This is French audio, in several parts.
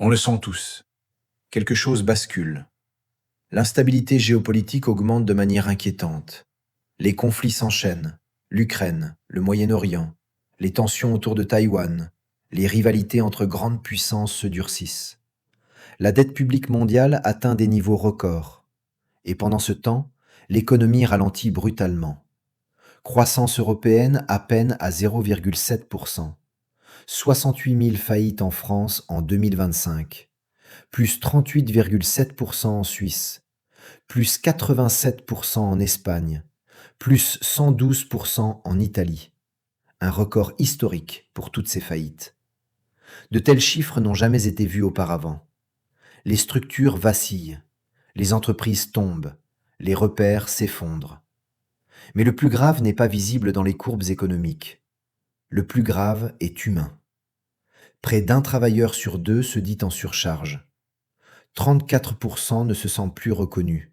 On le sent tous. Quelque chose bascule. L'instabilité géopolitique augmente de manière inquiétante. Les conflits s'enchaînent. L'Ukraine, le Moyen-Orient, les tensions autour de Taïwan, les rivalités entre grandes puissances se durcissent. La dette publique mondiale atteint des niveaux records. Et pendant ce temps, l'économie ralentit brutalement. Croissance européenne à peine à 0,7%. 68 000 faillites en France en 2025. Plus 38,7% en Suisse. Plus 87% en Espagne. Plus 112% en Italie. Un record historique pour toutes ces faillites. De tels chiffres n'ont jamais été vus auparavant. Les structures vacillent. Les entreprises tombent. Les repères s'effondrent. Mais le plus grave n'est pas visible dans les courbes économiques. Le plus grave est humain. Près d'un travailleur sur deux se dit en surcharge. 34% ne se sentent plus reconnus.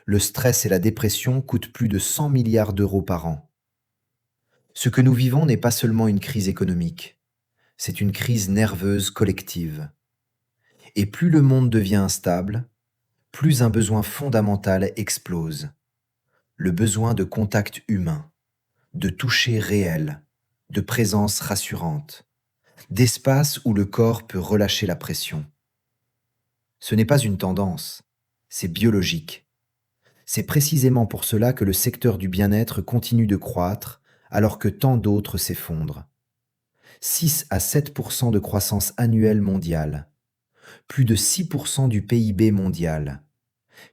Le stress et la dépression coûtent plus de 100 milliards d'euros par an. Ce que nous vivons n'est pas seulement une crise économique, c'est une crise nerveuse collective. Et plus le monde devient instable, plus un besoin fondamental explose. Le besoin de contact humain, de toucher réel, de présence rassurante, d'espace où le corps peut relâcher la pression. Ce n'est pas une tendance, c'est biologique. C'est précisément pour cela que le secteur du bien-être continue de croître alors que tant d'autres s'effondrent. 6 à 7% de croissance annuelle mondiale, plus de 6% du PIB mondial,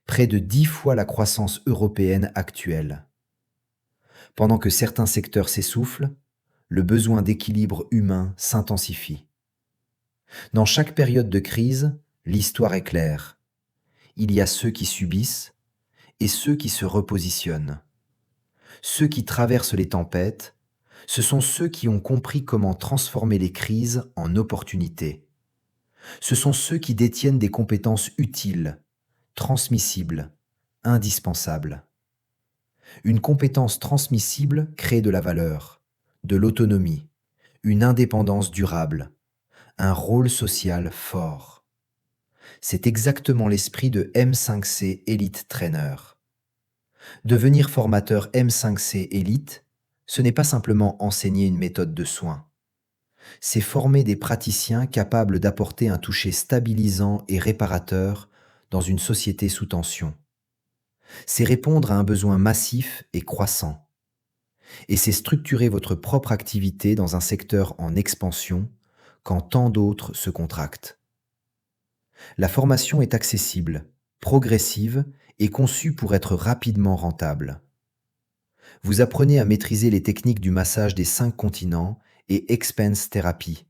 près de 10 fois la croissance européenne actuelle. Pendant que certains secteurs s'essoufflent, le besoin d'équilibre humain s'intensifie. Dans chaque période de crise, l'histoire est claire. Il y a ceux qui subissent et ceux qui se repositionnent. Ceux qui traversent les tempêtes, ce sont ceux qui ont compris comment transformer les crises en opportunités. Ce sont ceux qui détiennent des compétences utiles, transmissibles, indispensables. Une compétence transmissible crée de la valeur, de l'autonomie, une indépendance durable, un rôle social fort. C'est exactement l'esprit de M5C Elite Trainer. Devenir formateur M5C Elite, ce n'est pas simplement enseigner une méthode de soins. C'est former des praticiens capables d'apporter un toucher stabilisant et réparateur dans une société sous tension. C'est répondre à un besoin massif et croissant. Et c'est structurer votre propre activité dans un secteur en expansion quand tant d'autres se contractent. La formation est accessible, progressive et conçue pour être rapidement rentable. Vous apprenez à maîtriser les techniques du massage des 5 continents et Expense Therapy,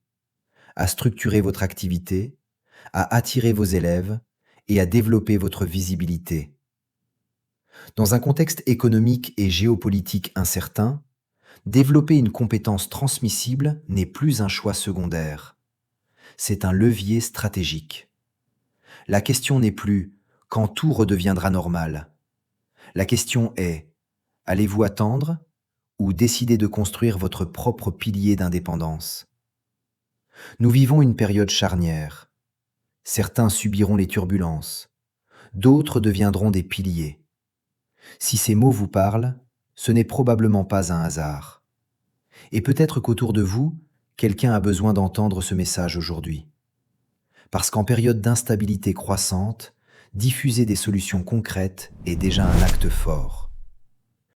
à structurer votre activité, à attirer vos élèves et à développer votre visibilité. Dans un contexte économique et géopolitique incertain, développer une compétence transmissible n'est plus un choix secondaire. C'est un levier stratégique. La question n'est plus « quand tout redeviendra normal ». La question est « allez-vous attendre ou décider de construire votre propre pilier d'indépendance ?» Nous vivons une période charnière. Certains subiront les turbulences, d'autres deviendront des piliers. Si ces mots vous parlent, ce n'est probablement pas un hasard. Et peut-être qu'autour de vous, quelqu'un a besoin d'entendre ce message aujourd'hui. Parce qu'en période d'instabilité croissante, diffuser des solutions concrètes est déjà un acte fort.